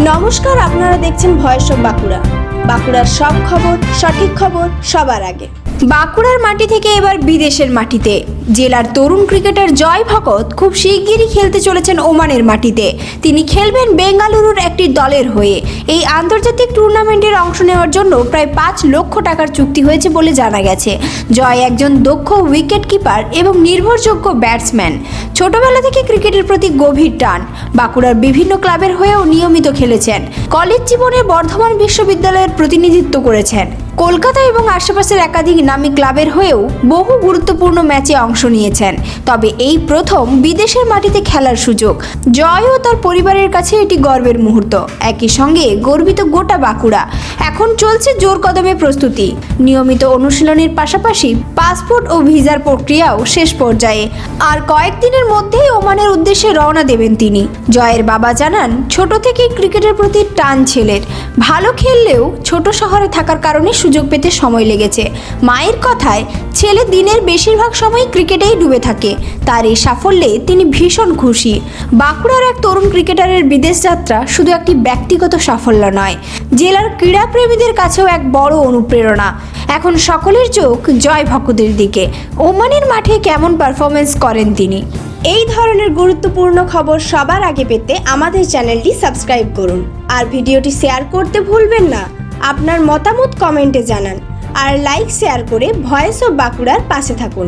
নমস্কার, আপনারা দেখছেন ভয়েস অফ বাঁকুড়া। বাঁকুড়ার সব খবর, সঠিক খবর সবার আগে। বাঁকুড়ার মাটি থেকে এবার বিদেশের মাটিতে জেলার তরুণ ক্রিকেটার জয় ভকত খুব শিগগিরই খেলতে চলেছেন ওমানের মাটিতে। তিনি খেলবেন বেঙ্গালুরুর একটি দলের হয়ে। এই আন্তর্জাতিক টুর্নামেন্টের অংশ নেওয়ার জন্য প্রায় 5 লক্ষ টাকার চুক্তি হয়েছে বলে জানা গেছে। জয় একজন দক্ষ উইকেট কিপার এবং নির্ভরযোগ্য ব্যাটসম্যান। ছোটবেলা থেকে ক্রিকেটের প্রতি গভীর টান। বাঁকুড়ার বিভিন্ন ক্লাবের হয়েও নিয়মিত খেলেছেন। কলেজ জীবনে বর্ধমান বিশ্ববিদ্যালয়ের প্রতিনিধিত্ব করেছেন। কলকাতা এবং আশেপাশের একাধিক নামী ক্লাবের হয়েও বহু গুরুত্বপূর্ণ ম্যাচে অংশ নিয়েছেন। তবে এই প্রথম বিদেশের মাটিতে খেলার সুযোগ। জয় ও তার পরিবারের কাছে এটি গর্বের মুহূর্ত। একই সঙ্গে গর্বিত গোটা বাঁকুড়া। এখন চলছে জোর কদমে প্রস্তুতি। নিয়মিত অনুশীলনের পাশাপাশি পাসপোর্ট ও ভিসার প্রক্রিয়াও শেষ পর্যায়ে। আর কয়েকদিনের মধ্যেই ওমানের উদ্দেশ্যে রওনা দেবেন তিনি। জয়ের বাবা জানান, ছোট থেকেই ক্রিকেটের প্রতি টান ছেলের। ভালো খেললেও ছোট শহরে থাকার কারণে সুযোগ পেতে সময় লেগেছে। মায়ের কথায়, ছেলে দিনের বেশিরভাগ সময় ক্রিকেটেই ডুবে থাকে। তার এই সাফল্যে তিনি ভীষণ খুশি। বাঁকুড়ার এক তরুণ ক্রিকেটারের বিদেশ যাত্রা শুধু একটি ব্যক্তিগত সাফল্য নয়, জেলার ক্রীড়াপ্রেমীদের কাছেও এক বড় অনুপ্রেরণা। এখন সকলের চোখ জয় ভকতের দিকে। ওমানের মাঠে কেমন পারফরমেন্স করেন তিনি। এই ধরনের গুরুত্বপূর্ণ খবর সবার আগে পেতে আমাদের চ্যানেলটি সাবস্ক্রাইব করুন আর ভিডিওটি শেয়ার করতে ভুলবেন না। আপনার মতামত কমেন্টে জানান আর লাইক শেয়ার করে ভয়েস অফ বাঁকুড়ার পাশে থাকুন।